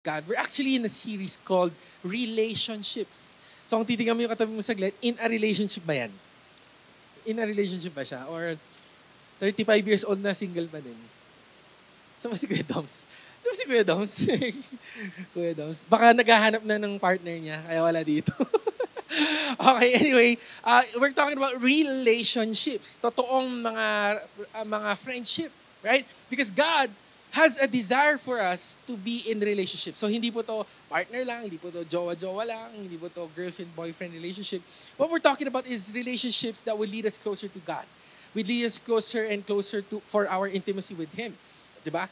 God. We're actually in a series called Relationships. So kung titingnan mo yung katabi mo saglit, in a relationship ba yan? In a relationship ba siya? Or 35 years old na single pa din? Sama si Kuya Doms. Ito si Kuya Doms. Kuya Doms. Baka naghahanap na ng partner niya, kaya wala dito. Okay, anyway, we're talking about relationships. Totoong mga friendship, right? Because God has a desire for us to be in relationship. So hindi po to partner lang, hindi po to jowa-jowa lang, hindi po to girlfriend-boyfriend relationship. What we're talking about is relationships that will lead us closer to God. Will lead us closer and closer to for our intimacy with Him. Diba?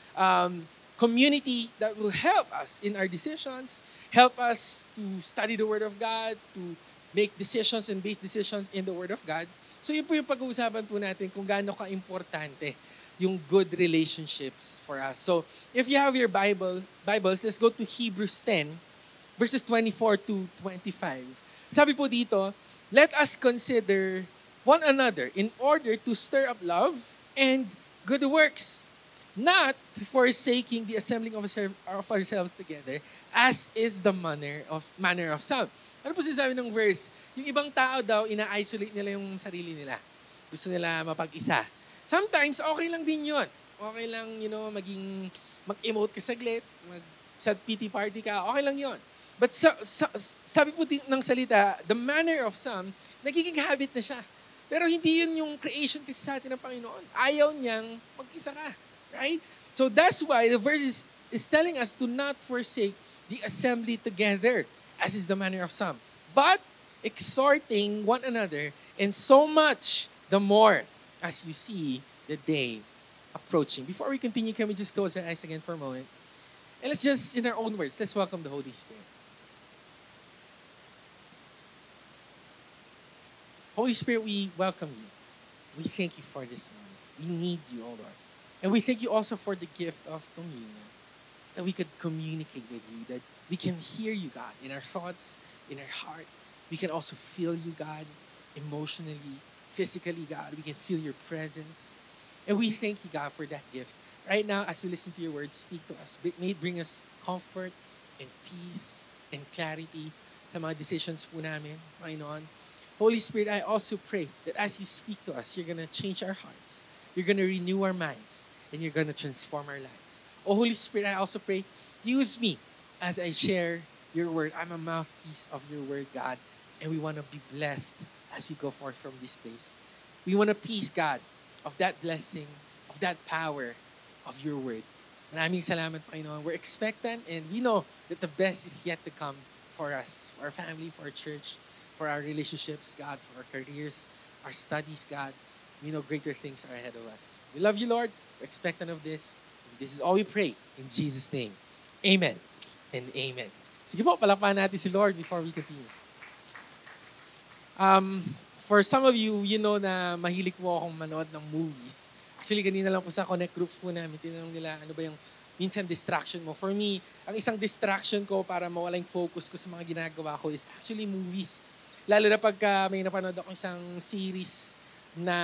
Community that will help us in our decisions, help us to study the Word of God, to make decisions and base decisions in the Word of God. So yun po yung pag-uusapan po natin kung gaano ka-importante yung good relationships for us. So if you have your Bibles, let's go to Hebrews 10, verses 24 to 25. Sabi po dito, let us consider one another in order to stir up love and good works, not forsaking the assembling of ourselves together, as is the manner of some. Ano po sinasabi ng verse? Yung ibang tao daw, ina-isolate nila yung sarili nila. Gusto nila mapag-isa. Sometimes, okay lang din yun. Okay lang, mag-emote ka saglit, sa pity party ka, okay lang yun. But sabi po ng salita, the manner of some, nagiging habit na siya. Pero hindi yun yung creation kasi sa atin ng Panginoon. Ayaw niyang mag-isa ka. Right? So that's why the verse is telling us to not forsake the assembly together, as is the manner of some, but exhorting one another, and so much the more as you see the day approaching. Before we continue, can we just close our eyes again for a moment? And let's just, in our own words, let's welcome the Holy Spirit. Holy Spirit, we welcome you. We thank you for this moment. We need you, O Lord. And we thank you also for the gift of communion, that we could communicate with you, that we can hear you, God, in our thoughts, in our heart. We can also feel you, God, emotionally, physically, God. We can feel your presence. And we thank you, God, for that gift. Right now, as we listen to your words, speak to us. May it bring us comfort and peace and clarity sa mga decisions po namin, Panginoon. Holy Spirit, I also pray that as you speak to us, you're going to change our hearts. You're going to renew our minds. And you're going to transform our lives. Oh, Holy Spirit, I also pray, use me as I share your word. I'm a mouthpiece of your word, God. And we want to be blessed as we go forth from this place. We want a peace, God, of that blessing, of that power of your word. Maraming salamat, Panginoon. We're expectant and we know that the best is yet to come for us, for our family, for our church, for our relationships, God, for our careers, our studies, God. We know greater things are ahead of us. We love you, Lord. We're expectant of this. And this is all we pray in Jesus' name. Amen and amen. Sige po, palakpakan natin si Lord before we continue. For some of you, you know na mahilig po akong manood ng movies. Actually, ganina lang po sa Connect groups po namin, tinanong nila, ano ba yung minsan distraction mo? For me, ang isang distraction ko para mawala yung focus ko sa mga ginagawa ko is actually movies. Lalo na pagka may napanood ako isang series na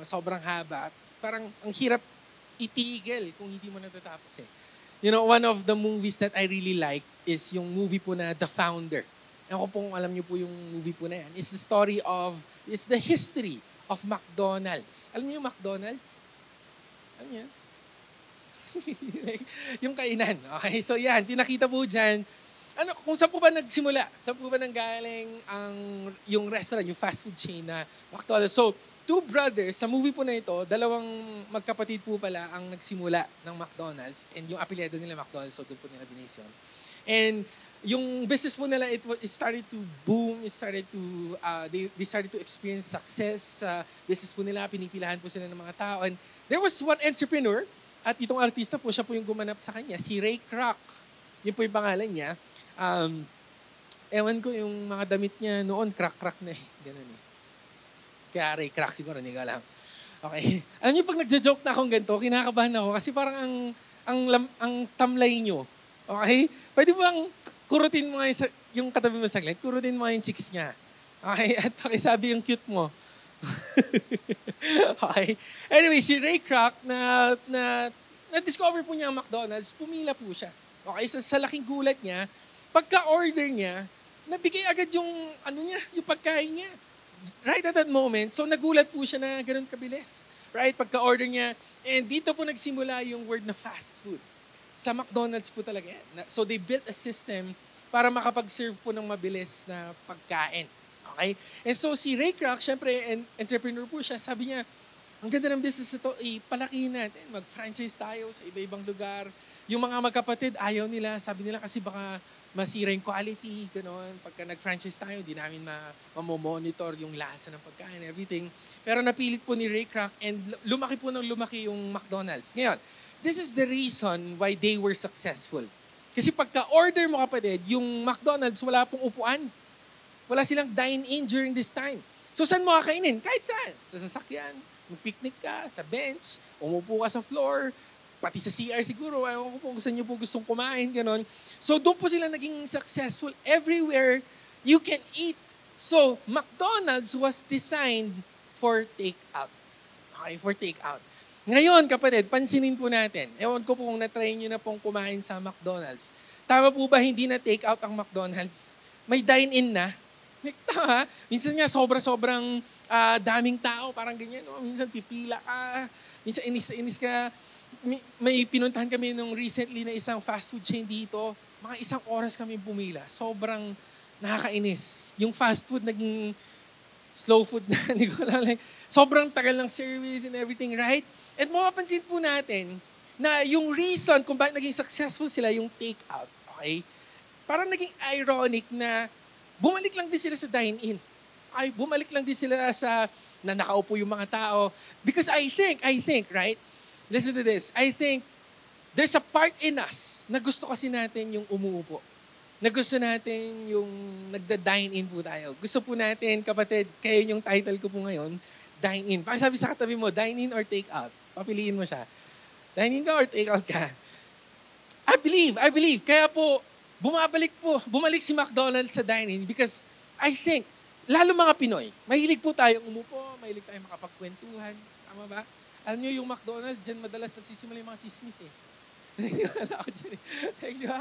sobrang haba, parang ang hirap itigil kung hindi mo natatapos eh. You know, one of the movies that I really like is yung movie po na The Founder. Ako pong alam niyo po yung movie po na yan. It's the history of McDonald's. Alam niyo yung McDonald's? Alam niyo? Yung kainan. Okay, so yan, pinakita po dyan. Kung saan po ba nagsimula? Saan po ba nanggaling yung restaurant, yung fast food chain na McDonald's? So, two brothers, sa movie po na ito, dalawang magkapatid po pala ang nagsimula ng McDonald's and yung apelyido nila McDonald's, so doon po nila binis yun. And yung business po nila, it started to boom, they started to experience success sa business po nila, pinipilahan po sila ng mga tao. And there was one entrepreneur, at itong artista po, siya po yung gumanap sa kanya, si Ray Kroc. Yun po yung pangalan niya. Ewan ko yung mga damit niya noon, crack na eh. Ganun eh. Kaya Ray Kroc siguro, hindi ko alam. Okay. Alam niyo, pag nagja-joke na akong ganito, kinakabahan ako kasi parang ang tamlay niyo. Okay? Pwede bang kurutin mo nga yung katabi mo saglit, kurutin mo nga yung chicks niya. Okay? At okay, sabi yung cute mo. Okay. Anyway, si Ray Kroc na discover po niya ang McDonald's, pumila po siya. Okay, sa laking gulat niya, pagka-order niya, nabigay agad yung, yung pagkain niya. Right at that moment, so nagulat po siya na ganun kabilis. Right, pagka-order niya, and dito po nagsimula yung word na fast food. Sa McDonald's po talaga yan. So they built a system para makapag-serve po ng mabilis na pagkain. Okay? And so si Ray Kroc, syempre, entrepreneur po siya, sabi niya, ang ganda ng business ito, palakihin natin, mag-franchise tayo sa iba-ibang lugar. Yung mga magkapatid, ayaw nila, sabi nila kasi baka masira yung quality, gano'n. Pagka nag-franchise tayo, di namin mamomonitor yung lasa ng pagkain, everything. Pero napilit po ni Ray Kroc and lumaki po ng lumaki yung McDonald's. Ngayon, this is the reason why they were successful. Kasi pagka-order mo kapatid, yung McDonald's wala pong upuan. Wala silang dine-in during this time. So saan mo kakainin? Kahit saan. Sa sasakyan, mag-picnic ka, sa bench, umupo ka sa floor, pati sa CR siguro, ayaw ko po kung saan nyo po gustong kumain, gano'n. So doon po sila naging successful. Everywhere you can eat. So McDonald's was designed for take-out. Okay, for take-out. Ngayon, kapatid, pansinin po natin. Ewan ko po kung na-try nyo na pong kumain sa McDonald's. Tama po ba hindi na take-out ang McDonald's? May dine-in na. Tama. Minsan nga sobrang daming tao, parang ganyan. No? Minsan pipila ka, minsan inis ka. May pinuntahan kami nung recently na isang fast food chain dito. Mga 1 oras kami pumila. Sobrang nakakainis. Yung fast food naging slow food na. Hindi ko alam. Sobrang tagal ng service and everything, right? At mapapansin po natin na yung reason kung bakit naging successful sila yung take-out. Okay? Parang naging ironic na bumalik lang din sila sa dine-in. Ay, bumalik lang din sila sa na nakaupo yung mga tao. Because I think, right? Listen to this. I think there's a part in us na gusto kasi natin yung umuupo. Na gusto natin yung nagda-dine-in po tayo. Gusto po natin, kapatid, kaya yung title ko po ngayon, dine-in. Pakisabi sa katabi mo, dine-in or take-out? Papiliin mo siya. Dine-in ka or take-out ka? I believe. Kaya po, bumalik si McDonald's sa dine-in because I think, lalo mga Pinoy, mahilig po tayong umupo, mahilig tayong makapagkwentuhan. Tama ba? Alam nyo, yung McDonald's, dyan madalas nagsisimula yung mga chismis eh. Wala ako dyan eh. Di ba?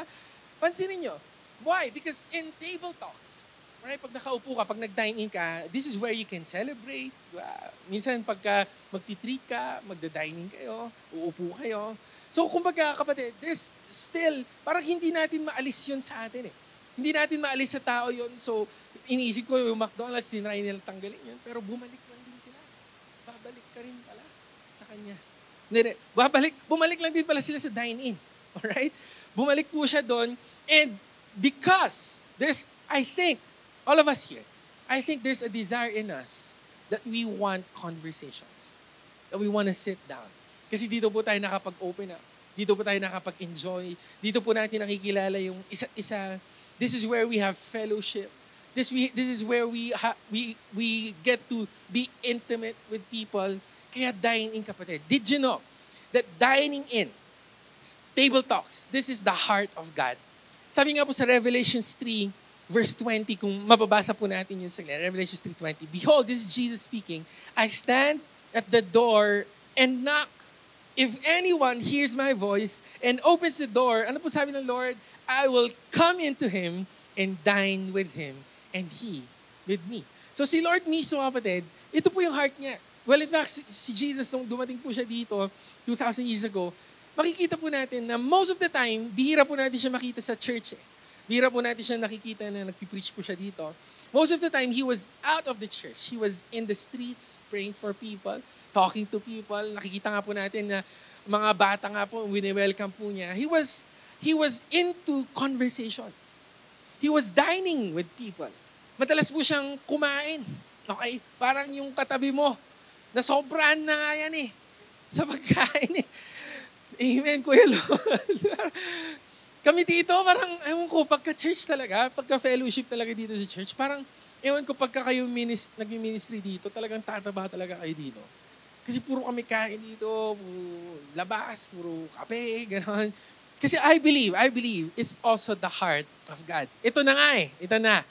Pansinin nyo. Why? Because in table talks, right, pag nakaupo ka, pag nag-dine-in ka, this is where you can celebrate. Minsan pagka magtitreat ka, magda-dine-in kayo, uupo kayo. So kumbaga kapatid, there's still, parang hindi natin maalis yun sa atin eh. Hindi natin maalis sa tao yun. So iniisip ko yung McDonald's, tinry nila tanggalin yun, pero bumalik lang din sila. Babalik ka rin pala sa kanya. Bumalik lang din pala sila sa dine-in. Alright? Bumalik po siya doon. And because I think, all of us here, I think there's a desire in us that we want conversations. That we want to sit down. Kasi dito po tayo nakapag-open up. Dito po tayo nakapag-enjoy. Dito po natin nakikilala yung isa't isa. This is where we have fellowship. This is where we get to be intimate with people. Kaya dine in, kapatid. Did you know that dining in, table talks, this is the heart of God? Sabi nga po sa Revelations 3, verse 20, kung mababasa po natin yun sa Revelations 3:20, Behold, this is Jesus speaking, I stand at the door and knock. If anyone hears my voice and opens the door, ano po sabi ng Lord? I will come into him and dine with him and he with me. So si Lord mismo, kapatid, ito po yung heart niya. Well, in fact, si Jesus, nung dumating po siya dito 2,000 years ago, makikita po natin na most of the time, bihira po natin siya makita sa church eh. Bihira po natin siya nakikita na nagpipreach po siya dito. Most of the time, he was out of the church. He was in the streets, praying for people, talking to people. Nakikita nga po natin na mga bata nga po, wini-welcome po niya. He was into conversations. He was dining with people. Madalas po siyang kumain. Okay? Parang yung katabi mo, na sobrahan na nga yan eh. Sa pagkain eh. Amen, Kuya Lord. Kami dito, parang, ewan ko, pagka-church talaga, pagka-fellowship talaga dito sa church, parang, ewan ko, pagka kayo nag-ministry dito, talagang tataba talaga kayo dito. Kasi puro kami kain dito, puro labas, puro kape, gano'n. Kasi I believe, it's also the heart of God. Ito na nga eh, ito na.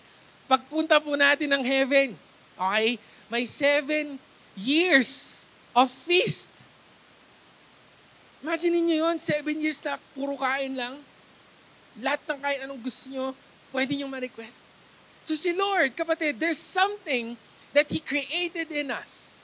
Pagpunta po natin ng heaven, okay, may 7 years of feast. Imagine niyo yun, 7 years na puro kain lang. Lahat ng kahit anong gusto nyo, pwede nyo ma-request. So si Lord, kapatid, there's something that He created in us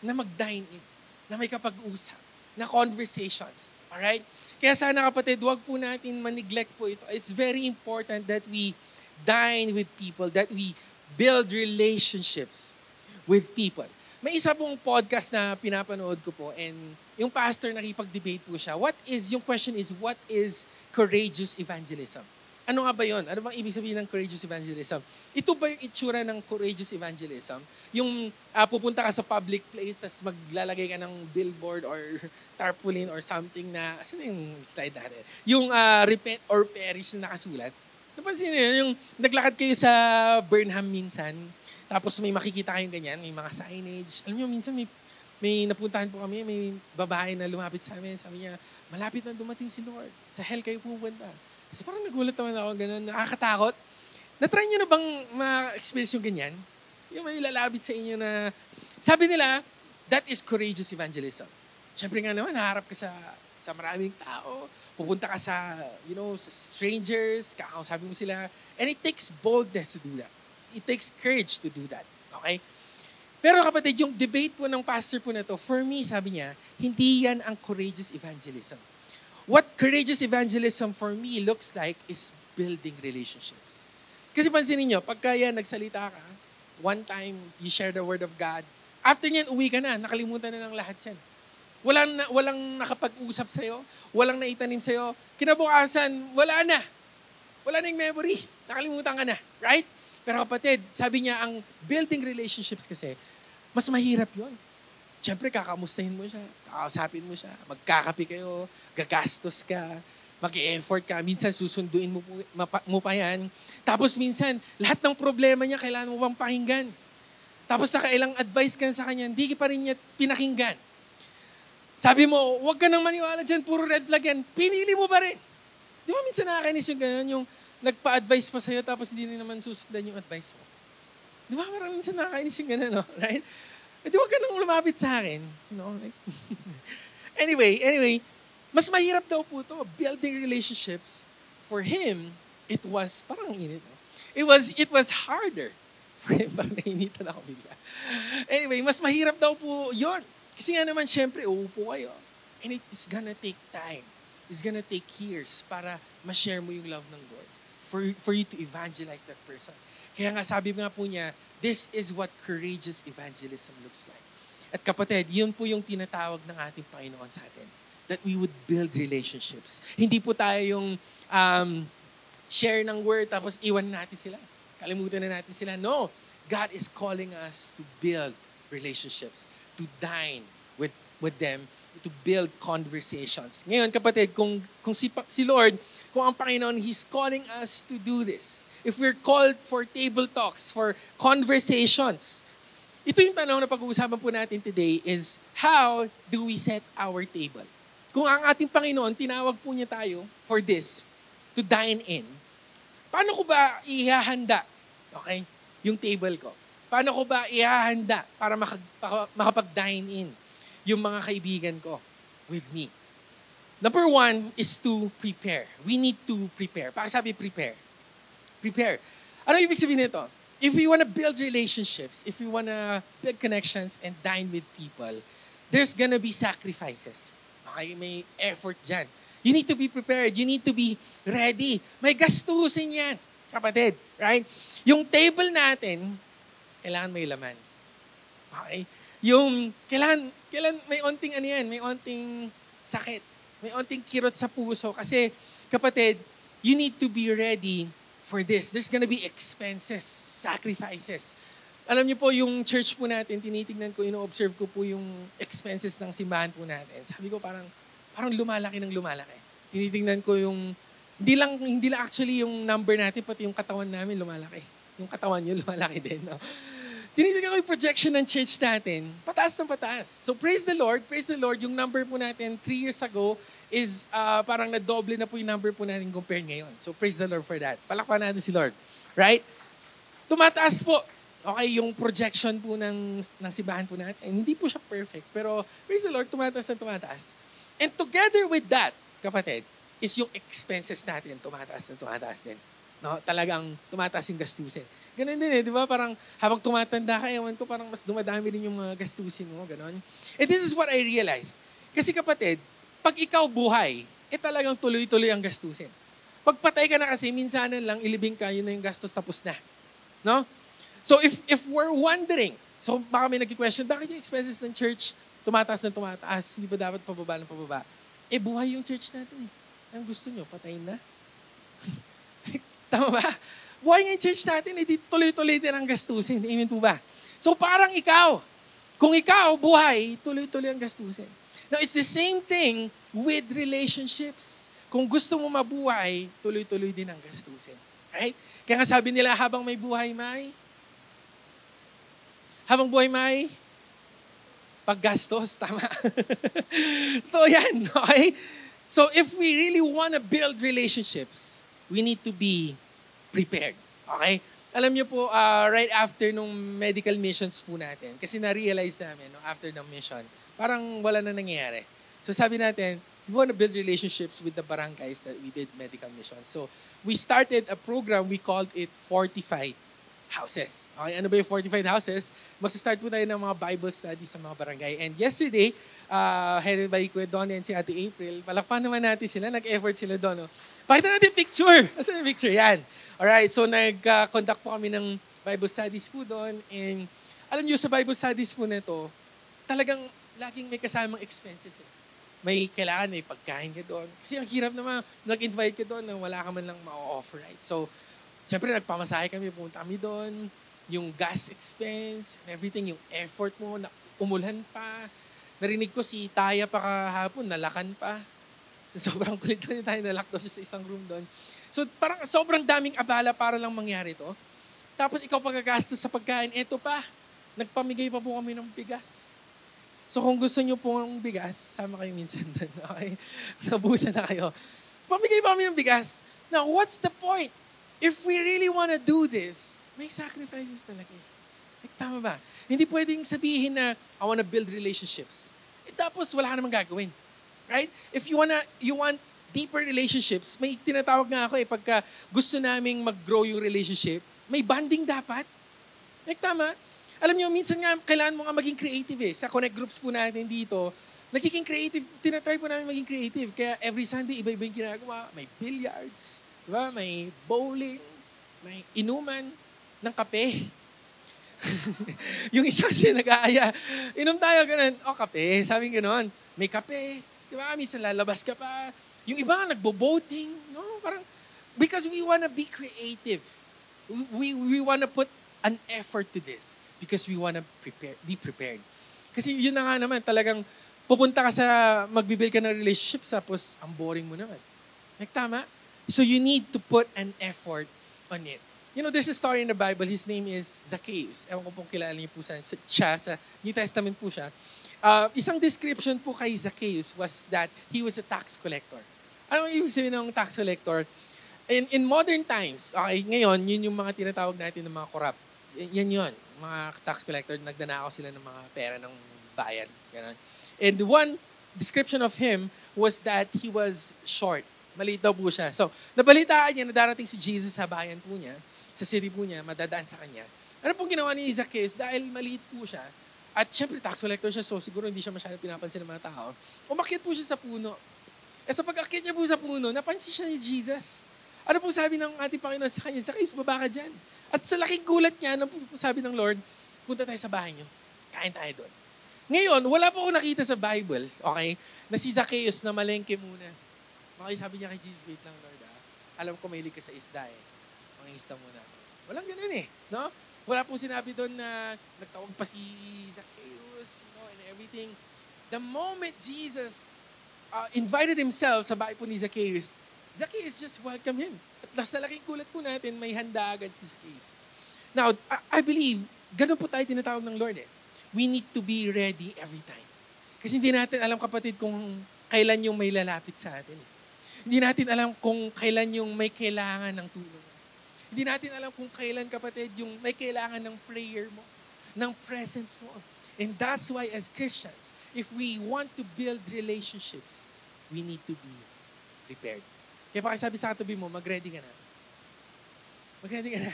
na mag-dine in, na may kapag-usap, na conversations. Alright? Kaya sana kapatid, wag po natin ma-neglect po ito. It's very important that we dine with people, that we build relationships with people. May isa pong podcast na pinapanood ko po and yung pastor nakipag-debate po siya. Yung question is, what is courageous evangelism? Ano nga ba yun? Ano bang ibig sabihin ng courageous evangelism? Ito ba yung itsura ng courageous evangelism? Yung pupunta ka sa public place tapos maglalagay ka ng billboard or tarpaulin or something na, sino yung slide natin? Yung repent or perish na nakasulat. Napansin niyo yun? Yung naglakad kayo sa Burnham minsan, tapos may makikita kayong ganyan, may mga signage. Alam niyo, minsan may napuntahan po kami, may babae na lumapit sa amin. Sabi niya, malapit na dumating si Lord. Sa hell kayo pupunta. Kasi parang nagulat naman ako, ganun, nakakatakot. Na-try niyo na bang ma-experience yung ganyan? Yung may lalapit sa inyo na, sabi nila, that is courageous evangelism. Siyempre nga naman, naharap ka sa maraming tao, pupunta ka sa strangers, kakausapin mo sila, and it takes boldness to do that. It takes courage to do that. Okay? Pero kapatid, yung debate po ng pastor po na to, for me, sabi niya, hindi yan ang courageous evangelism. What courageous evangelism for me looks like is building relationships. Kasi pansinin niyo, pagka yan, nagsalita ka, one time, you share the word of God, after niyan, uwi ka na, nakalimutan na ng lahat yan. Walang nakapag-usap sa'yo, walang naitanim sa'yo, kinabukasan, wala na. Wala na yung memory. Nakalimutan ka na. Right? Pero kapatid, sabi niya, ang building relationships kasi, mas mahirap yon. Siyempre, kakamustahin mo siya, kakausapin mo siya, magkakapi kayo, gagastos ka, mag-e-effort ka, minsan susunduin mo pa yan. Tapos minsan, lahat ng problema niya, kailangan mo pang pakinggan. Tapos nakailang advice ka sa kanya, hindi pa rin niya pinakinggan. Sabi mo, huwag ka nang maniwala dyan, puro red flag yan, pinili mo pa rin. Di ba minsan nakakainis yung gano'n, yung nagpa-advise pa sa'yo tapos hindi naman susundan yung advice mo. Di ba parang minsan nakakainis yung gano'n, no? Right? Di huwag ka nang lumapit sa akin. No? Anyway, mas mahirap daw po ito. Building relationships, for him, it was, parang init. No? It was harder. For him, parang nainitan ako bigla. Anyway, mas mahirap daw po yon. Kasi nga naman, syempre, uupo kayo. And it's gonna take time. It's gonna take years para ma-share mo yung love ng Lord. For you to evangelize that person. Kaya nga sabi nga po niya, this is what courageous evangelism looks like. At kapatid, yun po yung tinatawag ng ating Panginoon sa atin. That we would build relationships. Hindi po tayo yung share ng word tapos iwan natin sila. Kalimutan na natin sila. No, God is calling us to build relationships, to dine with them, to build conversations. Ngayon kapatid, kung si Lord, kung ang Panginoon, He's calling us to do this. If we're called for table talks, for conversations, ito yung tanong na pag-uusapan po natin today is, how do we set our table? Kung ang ating Panginoon, tinawag po niya tayo for this, to dine in, paano ko ba ihahanda, okay, yung table ko? Paano ko ba ihahanda para makapag-dine in yung mga kaibigan ko with me? Number one is to prepare. We need to prepare. Pakisabi, prepare. Prepare. Ano ibig sabihin nito? If we want to build relationships, if we want to build connections and dine with people, there's gonna be sacrifices. Okay? May effort dyan. You need to be prepared. You need to be ready. May gastusin yan, kapatid. Right? Yung table natin, kailangan may laman. Okay? Yung, kailangan may onting may onting sakit. May onting kirot sa puso. Kasi, kapatid, you need to be ready for this. There's gonna be expenses, sacrifices. Alam niyo po, yung church po natin, tinitingnan ko, ino-observe ko po yung expenses ng simbahan po natin. Sabi ko, parang lumalaki ng lumalaki. Tinitingnan ko yung, hindi lang actually yung number natin, pati yung katawan namin lumalaki. Yung katawan nyo lumalaki din. No? Tinitingnan ko yung projection ng church natin, pataas ng pataas. So praise the Lord, yung number po natin 3 years ago is parang na-double na po yung number po natin compared ngayon. So praise the Lord for that. Palakpan natin si Lord. Right? Tumataas po. Okay, yung projection po ng simbahan po natin, hindi po siya perfect, pero praise the Lord, tumataas na tumataas. And together with that, kapatid, is yung expenses natin tumataas na tumataas din. No? Talagang tumataas yung gastusin. Ganun din di ba? Parang habang tumatanda ka, ewan ko, parang mas dumadami din yung mga gastusin mo, ganun. And this is what I realized. Kasi kapatid, pag ikaw buhay, talagang tuloy-tuloy ang gastusin. Pag patay ka na kasi, minsanan lang, ilibing ka, yun na yung gastos, tapos na. No? So if we're wondering, so baka may nag-question, bakit yung expenses ng church tumataas na tumataas, hindi ba dapat pababa ng pababa? Buhay yung church natin eh. Ang gusto nyo, patayin na? Tama ba? Buhay nga yung church natin, di tuloy-tuloy din ang gastusin. Amen po ba? So parang ikaw, kung ikaw buhay, tuloy-tuloy ang gastusin. Now, it's the same thing with relationships. Kung gusto mo mabuhay, tuloy-tuloy din ang gastusin. Right? Kaya nga sabi nila, habang may buhay, may paggastos, tama? So yan, okay? So if we really want to build relationships, we need to be prepared. Okay? Alam niyo po, right after nung medical missions po natin, kasi na-realize namin, no, after ng mission, parang wala na nangyayari. So sabi natin, we want to build relationships with the barangays that we did medical missions. So we started a program, we called it Fortified Houses. Okay, ano ba yung Fortified Houses? Magsa-start po tayo ng mga Bible studies sa mga barangay. And yesterday, headed by Kuya Don and si Ate April, palakpan naman natin sila, nag-effort sila doon. No? Pakita natin picture. Asan yung picture? Yan. Alright, so nag-conduct po kami ng Bible studies po doon. And alam niyo, sa Bible studies po na ito, talagang laging may kasamang expenses. May kailangan, may pagkain ka doon. Kasi ang hirap naman, nag-invite ka doon na wala ka man lang ma-offer, right? So, siyempre, nagpamasahe kami, pumunta kami doon, yung gas expense, and everything, yung effort mo, na umulhan pa. Narinig ko si Taya pa kahapon, nalakan pa. Sobrang kulit na tayo, nalak daw siya sa isang room doon. So, parang sobrang daming abala para lang mangyari to. Tapos, ikaw pagkagastos sa pagkain, eto pa, nagpamigay pa po kami ng bigas. So, kung gusto nyo po ng bigas, sama kayo minsan doon, okay? Nabusan na kayo. Pamigay pa kami ng bigas. Now, what's the point? If we really want to do this, may sacrifices talaga. Tama ba? Hindi pwedeng sabihin na, I want to build relationships. Tapos wala ka namang gagawin. Right? If you want deeper relationships, may tinatawag nga ako pagka gusto naming mag-grow yung relationship, may bonding dapat. Tama? Alam niyo, minsan nga, kailangan mo nga maging creative Sa connect groups po natin dito, nagiging creative, tinatry po namin maging creative. Kaya every Sunday, iba-iba yung ginagawa. May billiards, diba? May bowling, may inuman ng kape. Yung isa kasi nag-aaya, inom tayo, ganun. Kape, sabi gano'n. May kape, diba? Minsan lalabas ka pa. Yung iba nga nagbo-boating, no? Parang, because we wanna be creative. We wanna put an effort to this because we wanna be prepared. Kasi yun na nga naman, talagang pupunta ka sa, magbibuild ka ng relationship, tapos ang boring mo naman. Tama? So you need to put an effort on it. You know, there's a story in the Bible. His name is Zacchaeus. Ewan ko pong kilala niyo po siya. Sa New Testament po siya. Isang description po kay Zacchaeus was that he was a tax collector. Ano yung ibig sabihin ng tax collector? In modern times, okay, ngayon, yun yung mga tinatawag natin ng mga corrupt. Yan yun. Mga tax collector, nagdanakaw sila ng mga pera ng bayan. Ganun. And one description of him was that he was short. Maliit daw po siya. So, nabalitaan niya na darating si Jesus sa bayan po niya, sa city po niya, madadaan sa kanya. Ano pong ginawa ni Zacchaeus? Dahil maliit po siya, at syempre tax collector siya, so siguro hindi siya masyadong pinapansin ng mga tao, umakyat po siya sa puno. Sa pag-akyat niya po sa puno, napansin siya ni Jesus. Ano pong sabi ng ating Panginoon sa kanya? Zacchaeus, baba ka dyan. At sa laking gulat niya, ano pong sabi ng Lord? Punta tayo sa bahay niyo. Kain tayo doon. Ngayon, wala po ako nakita sa Bible, okay, na si Zacchaeus na malengke muna. Okay, sabi niya kay Jesus, wait lang Lord alam ko mahilig ka sa isda Mangingisda muna. Walang ganun no? Wala pong sinabi doon na nagtawag pa si Zacchaeus, and everything. The moment Jesus invited himself sa bahay po ni Zacchaeus, Zacchaeus just welcomed him. At sa laking kulat po natin, may handa agad si Zacchaeus. Now, I believe, ganun po tayo tinatawag ng Lord We need to be ready every time. Kasi hindi natin alam, kapatid, kung kailan yung may lalapit sa atin. Hindi natin alam kung kailan yung may kailangan ng tulong. Hindi natin alam kung kailan, kapatid, yung may kailangan ng prayer mo, ng presence mo. And that's why as Christians, if we want to build relationships, we need to be prepared. Kaya pakisabi sa katabi mo, mag-ready ka na. Mag-ready ka na.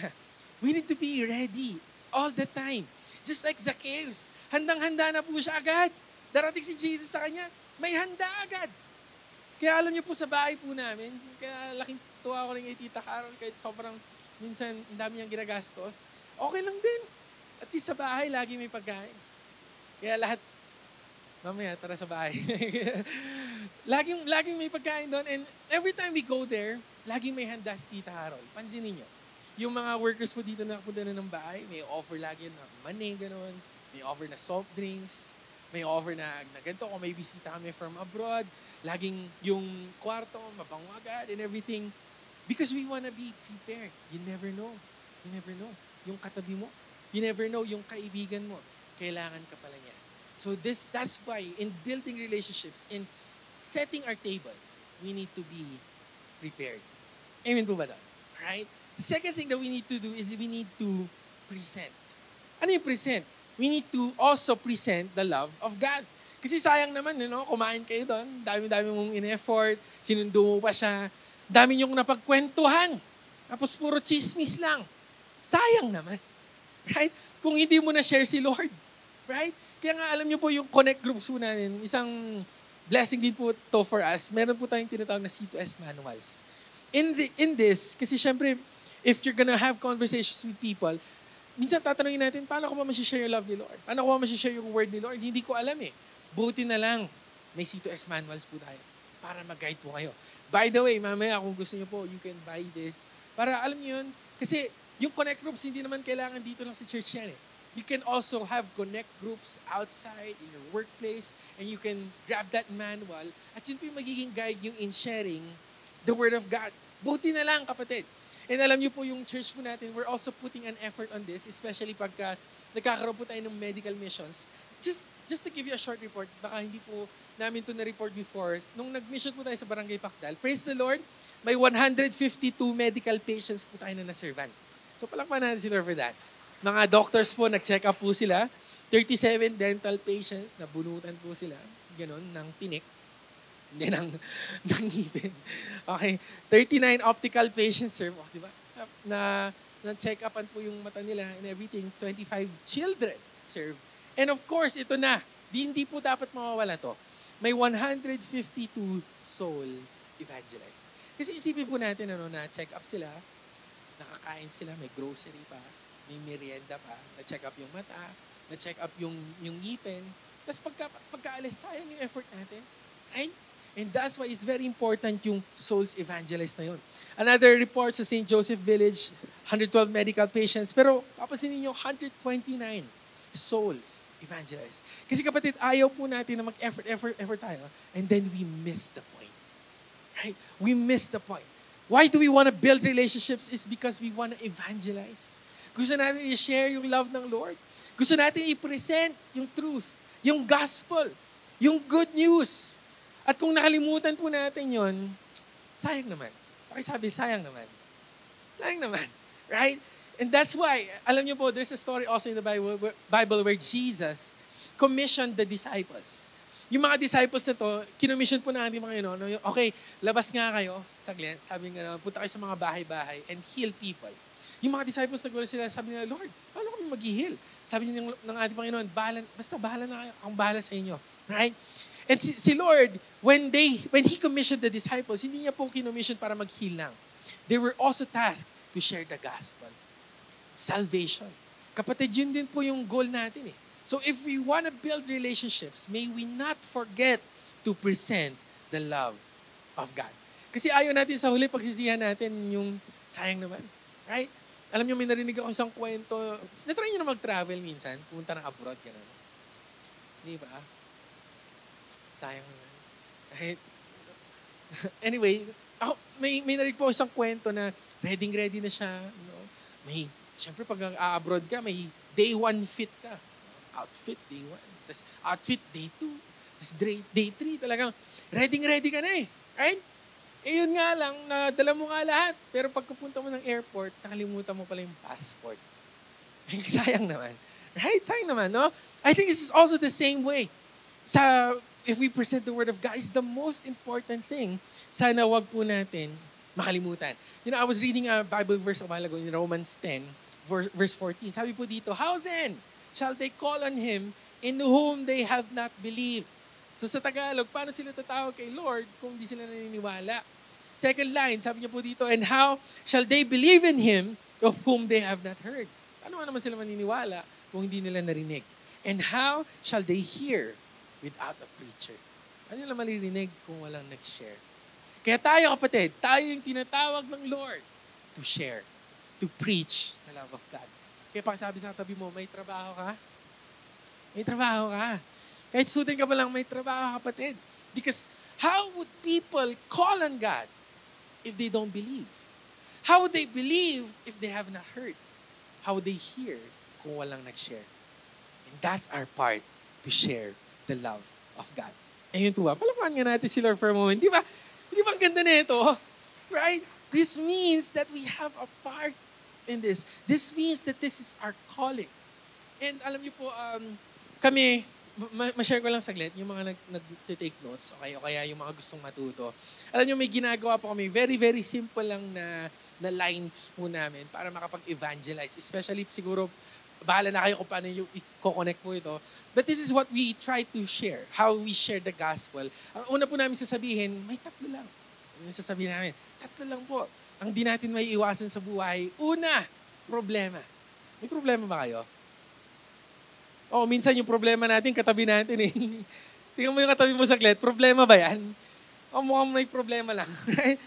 We need to be ready all the time. Just like Zacchaeus. Handang-handa na po siya agad. Darating si Jesus sa kanya, may handa agad. Kaya alam niyo po sa bahay po namin, kaya laking tuwa ko rin kay Tita Carol, kahit sobrang minsan ang dami niyang ginagastos, okay lang din. At least sa bahay, lagi may pagkain. Kaya lahat, mamaya, tara sa bahay. laging may pagkain doon. And every time we go there, laging may handa si Tita Carol. Pansinin niyo. Yung mga workers po dito na nakapunta na ng bahay, may offer lagi na mani, gano'n. May offer na soft drinks. May offer na ganito, kung may bisita kami from abroad. Laging yung kwarto, mabango agad and everything. Because we wanna be prepared. You never know. You never know. Yung katabi mo, you never know yung kaibigan mo. Kailangan ka pala niya. So that's why in building relationships, in setting our table, we need to be prepared. Amen po ba doon? Right? The second thing that we need to do is we need to present. Ano yung present? We need to also present the love of God. Kasi sayang naman, kumain kayo doon, dami-dami mong in-effort, sinundo mo pa siya, dami niyong napagkwentuhan, tapos puro chismis lang. Sayang naman. Right? Kung hindi mo na-share si Lord. Right? Kaya nga alam niyo po yung connect groups po natin, isang blessing din po to for us. Meron po tayong tinatawag na C2S manuals. In this, kasi syempre, if you're gonna have conversations with people, minsan tatanungin natin, paano ko ba masishare yung love ni Lord? Paano ko ba masishare yung word ni Lord? Hindi ko alam eh. Buti na lang, may C2S manuals po tayo para mag-guide po kayo. By the way, mamaya kung gusto niyo po, you can buy this. Para alam niyo yun, kasi yung connect groups, hindi naman kailangan dito lang sa church yan eh. You can also have connect groups outside, in your workplace, and you can grab that manual. At yun po yung magiging guide yung in sharing the Word of God. Buti na lang, kapatid. And alam niyo po yung church po natin, we're also putting an effort on this, especially pagka nagkakaroon po tayo ng medical missions. Just to give you a short report, baka hindi po namin ito na-report before. Nung nag-mission po tayo sa Barangay Pacdal, praise the Lord, may 152 medical patients po tayo na naservan. So palakpan natin si Lord for that. Mga doctors po, nag-check up po sila. 37 dental patients, nabunutan po sila, gano'n, ng tinik. Hindi, ng ngipin. Okay. 39 optical patients, sir. Oh, di ba? Na-check upan po yung mata nila and everything. 25 children served. And of course, ito na. Hindi po dapat mawawala to. May 152 souls evangelized. Kasi isipin po natin, na-check up sila, nakakain sila, may grocery pa, may merienda pa, na-check up yung mata, na-check up yung ngipin. Tapos pagkaalis, sayang yung effort natin. Right? And that's why it's very important yung souls evangelist na yun. Another report sa St. Joseph Village, 112 medical patients. Pero papansinin niyo, 129 souls evangelized. Kasi kapatid, ayaw po natin na mag-effort tayo. And then we miss the point. Right? We miss the point. Why do we want to build relationships? Is because we want to evangelize. Gusto natin i-share yung love ng Lord. Gusto natin i-present yung truth, yung gospel, yung good news. At kung nakalimutan po natin yon, sayang naman. Pakisabi, sayang naman. Sayang naman. Right? And that's why, alam niyo po, there's a story also in the Bible where Jesus commissioned the disciples. Yung mga disciples na to, kinommission po natin mga yun, okay, labas nga kayo, saglit, sabi nga, punta kayo sa mga bahay-bahay and heal people. Yung mga disciples na sila, sabi nila, Lord, paano kami mag-heal? Sabi niya ng ating Panginoon, basta bahala na kayo, akong bahala sa inyo. Right? And si Lord, when He commissioned the disciples, hindi niya po kinommission para mag-heal lang. They were also tasked to share the gospel. Salvation. Kapatid, yun din po yung goal natin eh. So if we want to build relationships, may we not forget to present the love of God. Kasi ayaw natin sa huli pagsisihan natin yung sayang naman. Right? Alam niyo, may narinig ako isang kwento. Natry niyo na mag-travel minsan, pumunta ng abroad, gano'n. Hindi ba? Sayang naman. Right? Anyway, ako, may narinig po isang kwento na ready na siya. Siyempre pag abroad ka, may day 1 fit ka. Outfit, day 1. Tapos outfit, day 2. Tapos day 3, talagang ready ka na eh. Right? Eh yun nga lang, nadala mo nga lahat. Pero pagkapunta mo ng airport, nakalimutan mo pala yung passport. Sayang naman. Right? Sayang naman, no? I think this is also the same way. If we present the Word of God, it's the most important thing sana wag po natin makalimutan. I was reading a Bible verse a while ago in Romans 10, verse 14. Sabi po dito, how then shall they call on Him in whom they have not believed? So sa Tagalog, paano sila tatawag kay Lord kung di sila naniniwala? Second line, sabi niya po dito, and how shall they believe in Him of whom they have not heard? Paano naman sila maniniwala kung hindi nila narinig? And how shall they hear without a preacher? Ano nila maririnig kung walang nag-share? Kaya tayo kapatid, tayo yung tinatawag ng Lord to share, to preach the love of God. Kaya pakisabi sa tabi mo, may trabaho ka? May trabaho ka. Kahit student ka pa lang, may trabaho kapatid. Because how would people call on God if they don't believe? How would they believe if they have not heard? How would they hear kung walang nag-share? And that's our part, to share the love of God. Ayun po ba? Palapakan nga natin si Lord for a moment. Di ba? Di ba ang ganda nito? Right? This means that we have a part in this. This means that this is our calling. And alam niyo po, kami, ma-share ko lang saglit, yung mga nag-take notes, okay, o kaya yung mga gustong matuto. Alam niyo, may ginagawa po kami, very, very simple lang na lines po namin para makapag-evangelize. Especially siguro, bahala na kayo kung paano yung i-connect po ito. But this is what we try to share, how we share the gospel. Ang una po namin sasabihin, may tatlo lang. Ang sasabihin namin, tatlo lang po. Ang di natin may iwasan sa buhay, una, problema. May problema ba kayo? Minsan yung problema natin, katabi natin eh. Tingnan mo yung katabi mo saglit, problema ba yan? Mukhang may problema lang. Right?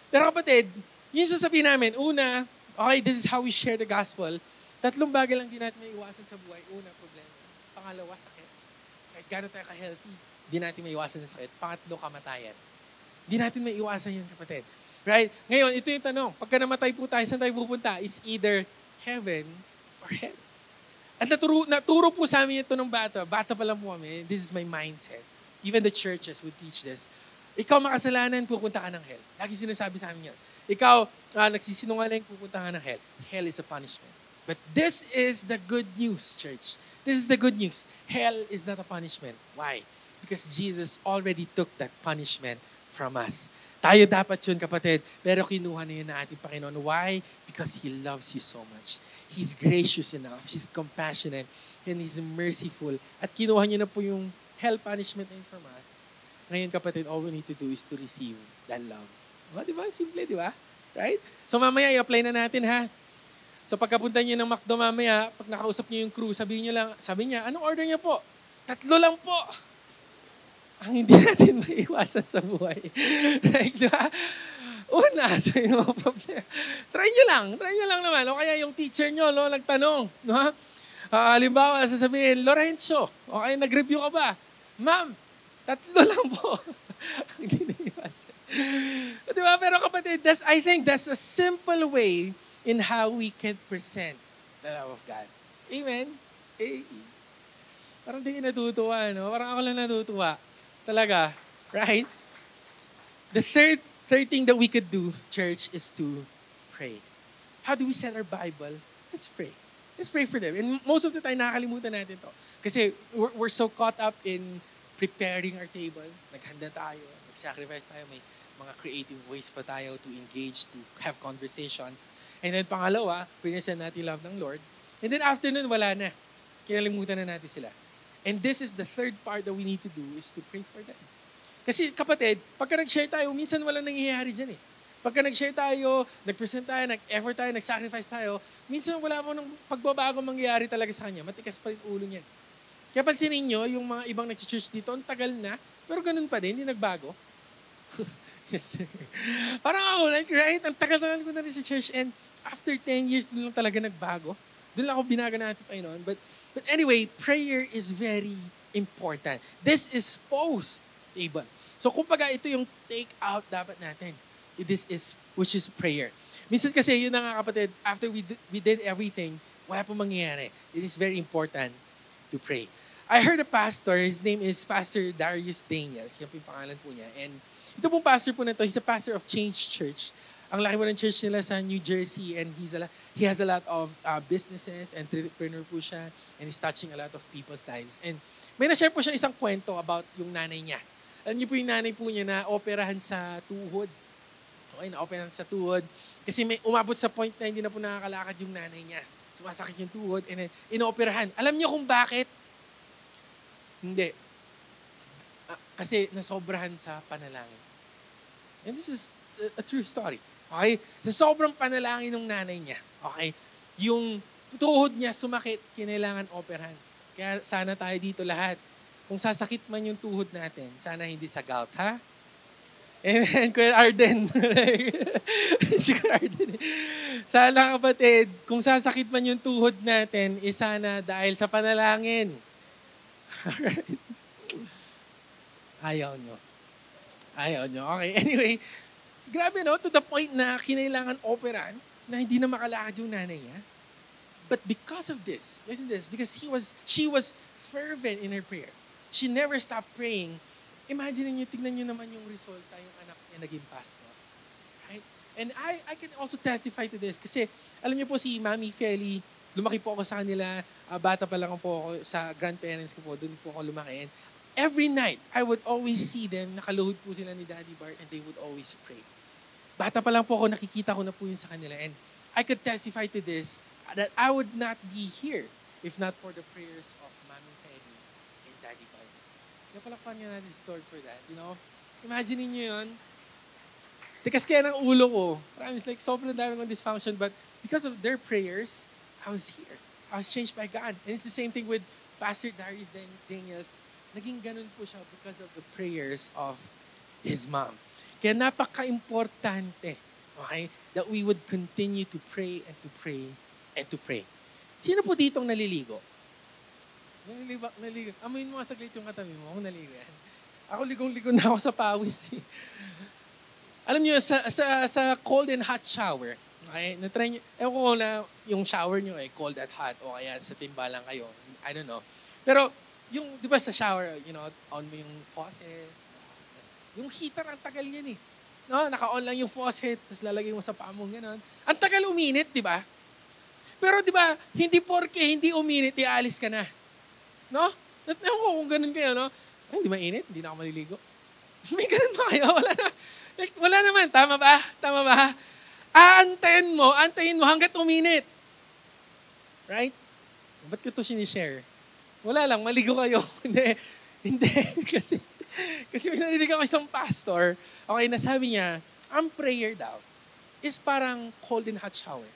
Pero kapatid, yun sasabihin namin, una, okay, this is how we share the gospel. Tatlong bagay lang di natin may iwasan sa buhay. Una, problema. Pangalawa, sakit. Kahit gano'n tayo ka-healthy, di natin may iwasan ng sakit. Pangatlo, kamatayan. Di natin may iwasan yan, kapatid. Right? Ngayon, ito yung tanong. Pagka namatay po tayo, saan tayo pupunta? It's either heaven or hell. At naturo po sa amin ito ng bata. Bata pa lang po kami. This is my mindset. Even the churches would teach this. Ikaw makasalanan, pupunta ka ng hell. Lagi sinasabi sa amin yan. Ikaw, nagsisinungaling, pupunta ka ng hell. Hell is a punishment. But this is the good news, church. This is the good news. Hell is not a punishment. Why? Because Jesus already took that punishment from us. Tayo dapat yun, kapatid. Pero kinuha na yun na ating Panginoon. Why? Because He loves you so much. He's gracious enough. He's compassionate. And He's merciful. At kinuha niyo na po yung hell punishment na yun from us. Ngayon, kapatid, all we need to do is to receive that love. Di ba? Simple, di ba? Right? So mamaya, i-apply na natin, ha? So pagkapunta niyo ng McDo mamaya, pag nakausap niyo yung crew, sabi niya, anong order niya po? 3 lang po. Ang hindi natin maiwasan sa buhay. Right, di ba? Una, so yung mga problema. Try nyo lang naman. O kaya yung teacher nyo, nagtanong. No? Halimbawa, sasabihin, Lorenzo, okay, nag-review ka ba? Ma'am, 3 lang po. Hindi naiwasan. Di ba? Pero kapatid, I think that's a simple way in how we can present the love of God. Amen? Parang di ka natutuwa, no? Parang ako lang natutuwa. Talaga. Right? The third thing that we could do, church, is to pray. How do we send our Bible? Let's pray. Let's pray for them. And most of the time, nakakalimutan natin to. Kasi we're so caught up in preparing our table. Naghanda tayo. Nag-sacrifice tayo. May mga creative ways pa tayo to engage, to have conversations. And then pangalawa, pinasend natin love ng Lord. And then after nun, wala na. Kinalimutan na natin sila. And this is the third part that we need to do is to pray for them. Kasi kapatid, pagka nag-share tayo, minsan walang nangyayari dyan eh. Pagka nag-share tayo, nag-present tayo, nag-effort tayo, nag-sacrifice tayo, minsan wala mo ng pagbabago mangyayari talaga sa kanya. Matikas pa rin ulo niyan. Kaya pansinin nyo, yung mga ibang nag-church dito, ang tagal na, pero ganun pa din, hindi nagbago. Yes, sir. Parang ako, like, right? Ang tagal-tagal ko na rin sa church and after 10 years, doon lang talaga nagbago. Doon lang ako binaga natin pa yun. But anyway, prayer is very important. This is post-table. So, kumbaga, ito yung take out dapat natin. Which is prayer. Minsan kasi, yun na nga kapatid, after we did everything, wala pong mangyayari. It is very important to pray. I heard a pastor, his name is Pastor Darius Daniels. Yan po yung pangalan po niya. And ito pong pastor po na ito, he's a pastor of Change Church. Ang laki po ng church nila sa New Jersey and he has a lot of businesses, entrepreneur po siya, and he's touching a lot of people's lives. And may na-share po siya isang kwento about yung nanay niya. Alam niyo po yung nanay po niya na operahan sa tuhod. Okay, na-operahan sa tuhod. Kasi may umabot sa point na hindi na po nakakalakad yung nanay niya. Sumasakit yung tuhod and then inooperahan. Alam niyo kung bakit? Hindi. Kasi nasobrahan sa panalangin. And this is a true story. Okay? Sa sobrang panalangin ng nanay niya, okay, yung tuhod niya sumakit, kinailangan operahan. Kaya sana tayo dito lahat, kung sasakit man yung tuhod natin, sana hindi sa gout, ha? Amen. Kuya Arden. Si Kuya Arden. Sana kapatid, kung sasakit man yung tuhod natin, sana dahil sa panalangin. Alright. Ayaw nyo. Okay, anyway, grabe no, to the point na kinailangan operan na hindi na makalakad yung nanay niya. But because of this, listen to this, because she was fervent in her prayer. She never stopped praying. Imagine niyo, tignan niyo naman yung resulta, yung anak niya naging pastor. Right? And I can also testify to this kasi alam niyo po si Mami Feli, lumaki po ako sa kanila, bata pa lang po ako sa grandparents ko po, doon po ako lumaki. And every night, I would always see them, nakaluhod po sila ni Daddy Bart and they would always pray. Bata pa lang po ako, nakikita ko na po yun sa kanila. And I could testify to this, that I would not be here if not for the prayers of Mami Feli and Daddy Bart. Napalakpan nga natin si Lord for that, you know? Imagine niyo yun. Tikas kaya ng ulo ko. Promise, like, sobrang dami kong dysfunction, but because of their prayers, I was here. I was changed by God. And it's the same thing with Pastor Darius Daniels. Naging ganun po siya because of the prayers of his mom. Kaya napaka-importante, okay, that we would continue to pray and to pray and to pray. Sino po ditong naliligo? Naligo. Amoyin mo nga saglit yung katabi mo kung naligo yan. Ako ligong-ligo na ako sa pawis. Alam niyo, sa cold and hot shower, okay, na-try niyo, ewan ko na yung shower niyo ay cold at hot o kaya sa timba lang kayo. I don't know. Pero, yung, di ba sa shower, you know, on mo yung faucet, yung heater, ang tagal yan eh. No, naka-on lang yung faucet, tapos lalagay mo sa paa mo, gano'n. Ang tagal uminit, di ba? Pero di ba, hindi porke hindi uminit, ialis ka na. No? Ewan ko kung ganun kayo, no? Ay, hindi mainit, hindi na ako maliligo. May ganun ba kayo? Wala na. Like, wala naman, tama ba? Tama ba? Antayin mo hanggat uminit. Right? Ba't ko ito sinishare? Wala lang, maligo kayo. Hindi. Kasi may narinig ako isang pastor, okay, nasabi niya, ang prayer daw is parang cold and hot shower.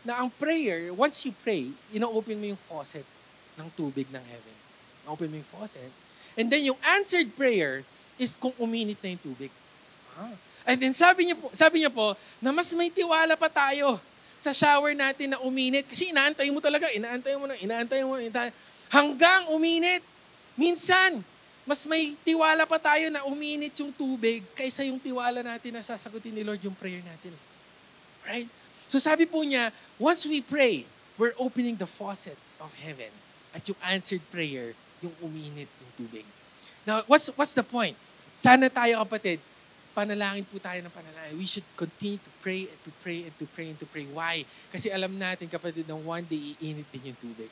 Na ang prayer, once you pray, ino-open mo yung faucet ng tubig ng heaven. Open mo yung faucet. And then yung answered prayer is kung uminit na yung tubig. And then sabi niya po, na mas may tiwala pa tayo sa shower natin na uminit. Kasi inaantay mo talaga, inaantay mo. Hanggang uminit. Minsan, mas may tiwala pa tayo na uminit yung tubig kaysa yung tiwala natin na sasagutin ni Lord yung prayer natin. Right? So sabi po niya, once we pray, we're opening the faucet of heaven. At yung answered prayer, yung uminit yung tubig. Now, what's the point? Sana tayo kapatid, panalangin po tayo ng panalangin. We should continue to pray and to pray and to pray and to pray. Why? Kasi alam natin kapatid na one day iinit din yung tubig.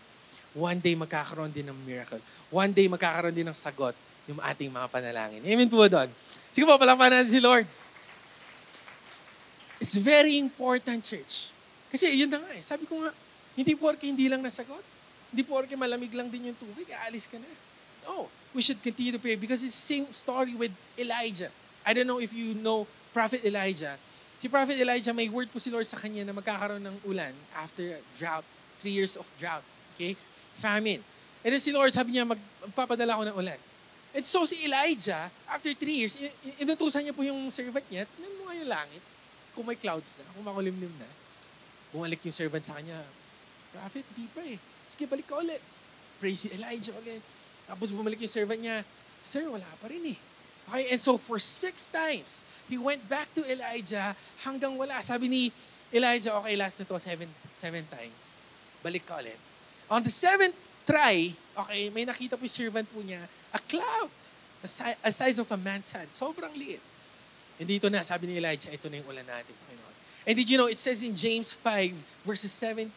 One day magkakaroon din ng miracle. One day magkakaroon din ng sagot yung ating mga panalangin. Amen po doon. Sige po, palakpakan natin si Lord. It's very important, church. Kasi yun na nga eh. Sabi ko nga, hindi porke hindi lang nasagot. Hindi porke malamig lang din yung tubig, aalis ka na. No, we should continue to pray because it's the same story with Elijah. I don't know if you know Prophet Elijah. Si Prophet Elijah, may word po si Lord sa kanya na magkakaroon ng ulan after drought, 3 years of drought. Okay? Famine. And then si Lord, sabi niya, magpapadala ako ng ulan. And so si Elijah, after 3 years, inutusan niya po yung servant niya, tingnan mo nga yung langit, kung may clouds na, kung makulimlim na. Bumalik yung servant sa kanya, Prophet, di pa eh. Sige, balik ka ulit. Praise si Elijah ulit. Tapos bumalik yung servant niya, Sir, wala pa rin eh. Okay, and so for 6 times, he went back to Elijah hanggang wala. Sabi ni Elijah, okay, last na to, 7 time. Balik ka ulit. On the 7th try, okay, may nakita po yung servant po niya, a cloud, a size of a man's hand. Sobrang liit. And dito na, sabi ni Elijah, ito na yung ulan natin, Panginoon. And did you know, it says in James 5, verses 17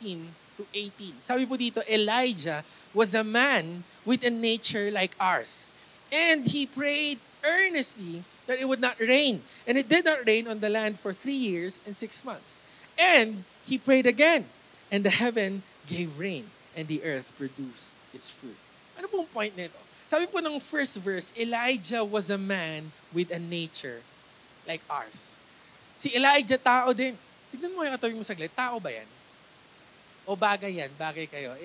to 18. Sabi po dito, Elijah was a man with a nature like ours. And he prayed earnestly that it would not rain. And it did not rain on the land for 3 years and 6 months. And he prayed again, and the heaven gave rain, and the earth produced its fruit. Ano pong point nito? Sabi po ng first verse, Elijah was a man with a nature like ours. Si Elijah, tao din. Tignan mo yung katabi mo saglit, tao ba yan? O bagay yan? Bagay kayo?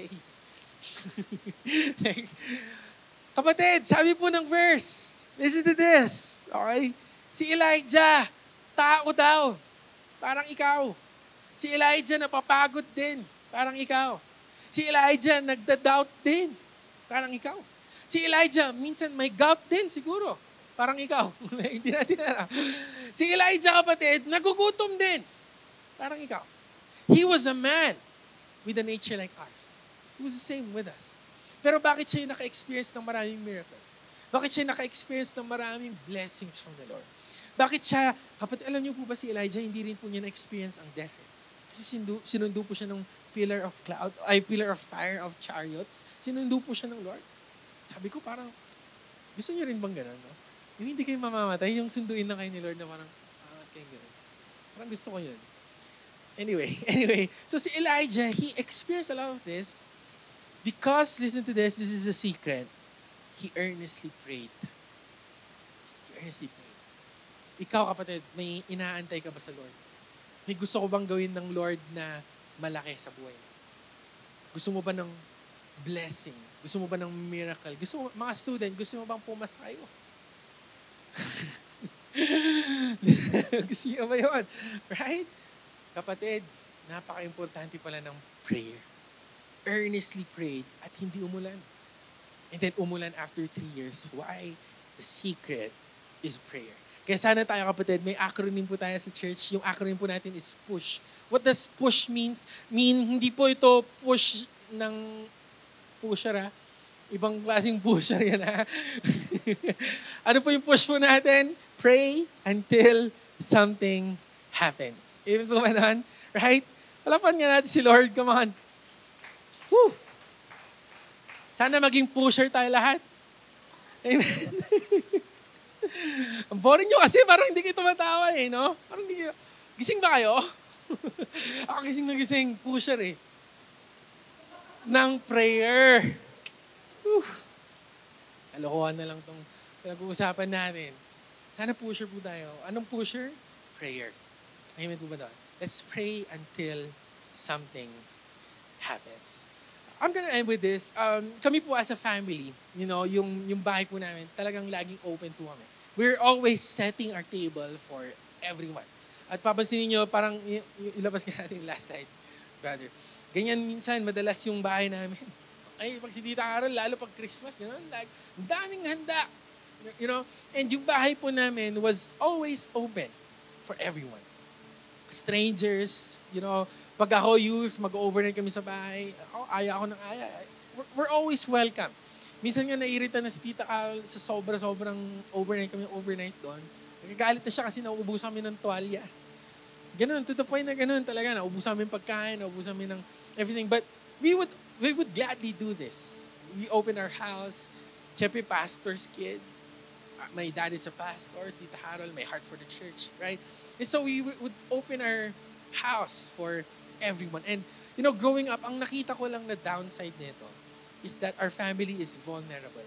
Kapatid, sabi po ng verse, listen to this, okay? Si Elijah, tao daw, parang ikaw. Si Elijah napapagod din, parang ikaw. Si Elijah nagda-doubt din, parang ikaw. Si Elijah, minsan may gout din siguro, parang ikaw. Hindi natin alam. Si Elijah, kapatid, nagugutom din, parang ikaw. He was a man with a nature like ours. He was the same with us. Pero bakit siya yung naka-experience ng maraming miracle? Bakit siya naka-experience ng maraming blessings from the Lord? Bakit siya, kapatid, alam niyo po ba si Elijah, hindi rin po niya na-experience ang death. Kasi sinundo po siya ng pillar of fire of chariots. Sinundo po siya ng Lord. Sabi ko parang, gusto niyo rin bang gano'n? No? Yung hindi kayo mamamatay, yung sunduin na kayo ni Lord na parang, kayo gano'n. Parang gusto ko yun. Anyway, so si Elijah, he experienced a lot of this because, listen to this is the secret, he earnestly prayed. He earnestly prayed. Ikaw, kapatid, may inaantay ka ba sa Lord? May gusto ko bang gawin ng Lord na malaki sa buhay mo? Gusto mo ba ng blessing? Gusto mo ba ng miracle? Gusto mo, mga student, gusto mo bang pumasa kayo? Gusto niyo ba yun? Right? Kapatid, napaka-importante pala ng prayer. Earnestly prayed at hindi umulan. And then umulan after 3 years. Why? The secret is prayer. Kaya sana tayo, kapatid, may acronym po tayo sa church. Yung acronym po natin is PUSH. What does PUSH means? Hindi po ito push ng pusher, ha? Ibang klaseng pusher yan, ha? Ano po yung push po natin? Pray until something happens. Even po ba naman? Right? Palapan nga natin si Lord. Come on. Woo! Sana maging pusher tayo lahat. Amen. Ang boring nyo kasi parang hindi kayo tumatawa eh, no? Parang hindi kayo. Gising ba kayo? Ako gising na gising. Pusher eh. Ng prayer. Kalokohan na lang itong pinag-uusapan natin. Sana pusher po tayo. Anong pusher? Prayer. Amen po ba doon? Let's pray until something happens. I'm gonna end with this. Kami po as a family, you know, yung bahay po namin, talagang laging open po kami. We're always setting our table for everyone. At papansinin nyo, parang ilabas ka natin last night, brother. Ganyan minsan, madalas yung bahay namin. Ay, pag si Tita Carol, lalo pag Christmas, gano'n, ang daming handa. You know, and yung bahay po namin was always open for everyone. Strangers, you know, pag ako youth, mag-overnight kami sa bahay, aya ako ng aya. We're always welcome. Minsan nga naiirita na si Tita Carol sa sobrang overnight doon. Nagagalit na siya kasi nauubusan kami ng tuwalya. Ganun, to the point na ganun talaga. Nauubusan kami ng pagkain, nauubusan kami ng everything. But we would gladly do this. We open our house. Siyempre, pastor's kid. My dad is a pastor. Tita Carol, my heart for the church. Right? And so we would open our house for everyone. And, you know, growing up, ang nakita ko lang na downside nito is that our family is vulnerable.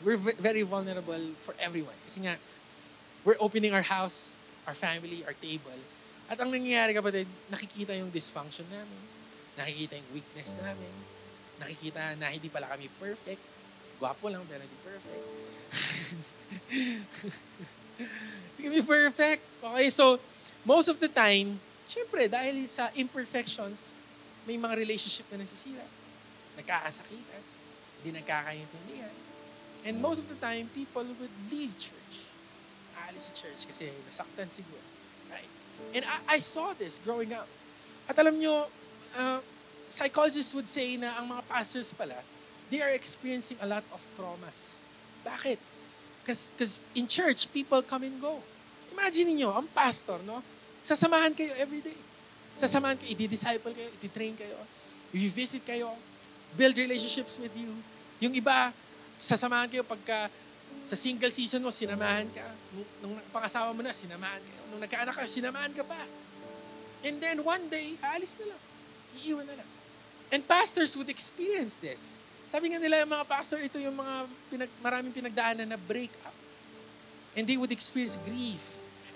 We're very vulnerable for everyone. Kasi nga, we're opening our house, our family, our table. At ang nangyayari, kapatid, nakikita yung dysfunction namin. Nakikita yung weakness namin. Nakikita na hindi pala kami perfect. Gwapo lang, pero hindi perfect. Hindi kami perfect. Okay, so, most of the time, syempre, dahil sa imperfections, may mga relationship na nasisira. Nagkakasakitan. Hindi nagkakaintindihan. And most of the time, people would leave church. Aalis sa church kasi nasaktan siguro. Right? And I saw this growing up. At alam nyo, psychologists would say na ang mga pastors pala, they are experiencing a lot of traumas. Bakit? Because in church, people come and go. Imagine niyo, ang pastor, no? Sasamahan kayo every day. Sasamahan kayo, i-disciple kayo, i-train kayo, i-visit kayo, build relationships with you. Yung iba, sasamahan kayo pagka Sa single season mo, sinamahan ka. Nung pangasawa mo na, sinamahan ka. Nung nagkaanak ka, sinamahan ka pa. And then one day, aalis na lang. Iiwan na lang. And pastors would experience this. Sabi nga nila, yung mga pastor, ito yung mga maraming pinagdaanan na breakup. And they would experience grief.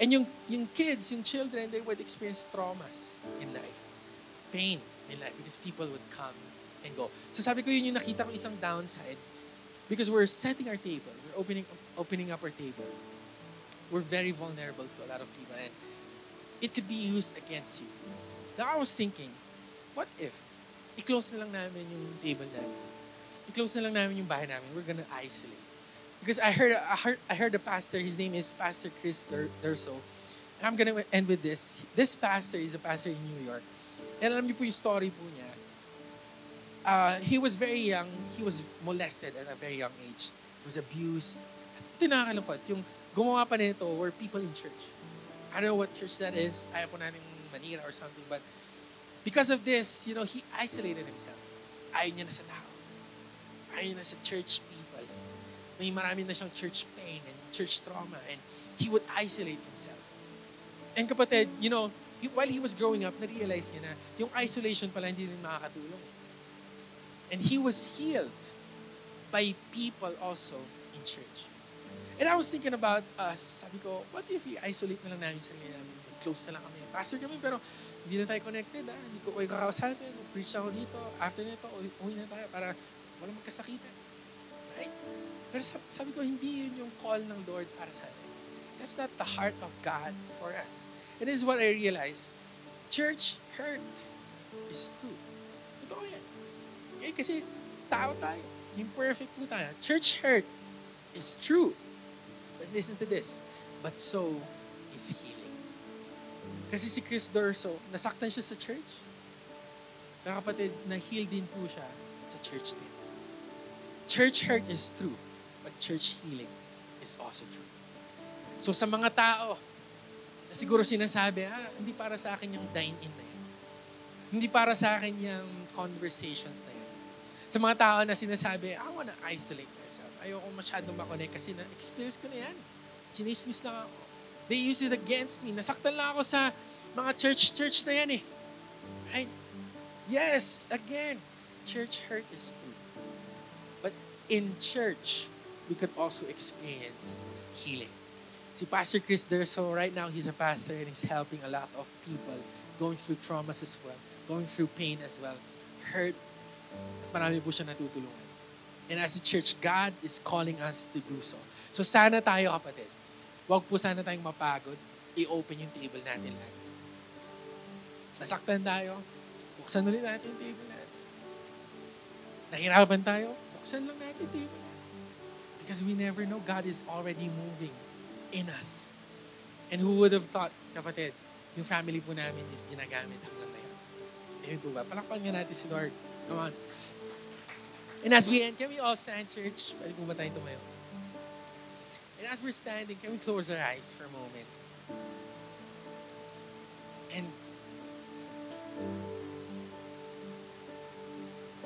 And yung kids, yung children, they would experience traumas in life. Pain in life because people would come and go. So sabi ko, yun yung nakita ko isang downside. Because we're setting our table. We're opening up our table. We're very vulnerable to a lot of people. And it could be used against you. Now I was thinking, what if i-close na lang namin yung table namin? I-close na lang namin yung bahay namin. We're gonna isolate. Because I heard a pastor, his name is Pastor Chris Durso. And I'm gonna end with this. This pastor is a pastor in New York. And alam niyo po yung story po niya. He was very young. He was molested at a very young age. He was abused. Ito yung nakakalungkot. Yung gumawa pa nito were people in church. I don't know what church that is. Ayaw po natin manira or something. But because of this, he isolated himself. Ayaw niya na sa tao. Ayaw niya na sa church people. May marami na siyang church pain and church trauma. And he would isolate himself. And kapatid, while he was growing up, na-realize niya na yung isolation pala hindi rin makakatulong. And he was healed by people also in church. And I was thinking about us. Sabi ko, what if i-isolate na lang namin sa sarili namin? Close na lang kami. Pastor kami, pero hindi na tayo connected. Hindi ko kayo kakausapin. Preach ako dito. After nito, uwi na tayo para walang magkasakitan. Right? Pero sabi ko, hindi yun yung call ng Lord para sa atin. That's not the heart of God for us. And this is what I realized. Church hurt is true. Totoo yan. Kasi tao tayo. Imperfect po tayo. Church hurt is true. Let's listen to this. But so is healing. Kasi si Chris Durso, nasaktan siya sa church. Pero kapatid, na-heal din po siya sa church din. Church hurt is true. But church healing is also true. So sa mga tao na siguro sinasabi, hindi para sa akin yung dine-in na yan. Hindi para sa akin yung conversations na yan. Sa mga tao na sinasabi, I wanna isolate myself. Ayoko masyadong makonect kasi na-experience ko na yan. Sinismis lang ako. They use it against me. Nasaktan lang ako sa mga church na yan eh. Right? Yes, again, church hurt is true. But in church, we could also experience healing. Si Pastor Chris Durso, right now, he's a pastor and he's helping a lot of people going through traumas as well, going through pain as well, hurt. Marami po siya natutulungan. And as a church, God is calling us to do so. So sana tayo, kapatid, wag po sana tayong mapagod, i-open yung table natin lahat. Nasaktan tayo, buksan ulit natin yung table natin. Nahirapan tayo, buksan lang natin yung table natin. Because we never know, God is already moving in us. And who would have thought, kapatid, yung family po namin is ginagamit hanggang ngayon. Amen po ba? Palakpan nga natin si Lord. Come on. And as we end, can we all stand, church? Pwede po ba tayong tumayo? And as we're standing, can we close our eyes for a moment? And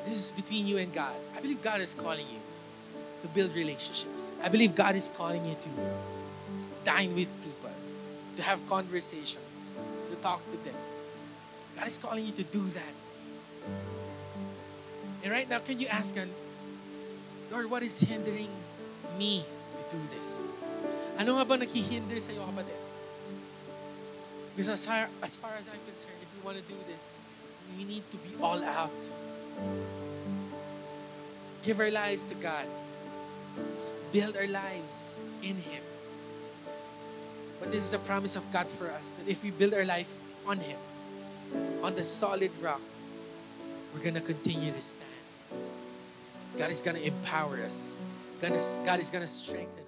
this is between you and God. I believe God is calling you to build relationships. I believe God is calling you to dine with people, to have conversations, to talk to them. God is calling you to do that. And right now, can you ask God, Lord, what is hindering me to do this? Ano nga ba naghihinder sa iyo, kapatid? Because as far as I'm concerned, if we want to do this, we need to be all out. Give our lives to God. Build our lives in Him. But this is a promise of God for us, that if we build our life on Him, on the solid rock, we're going to continue to stand. God is going to empower us. God is going to strengthen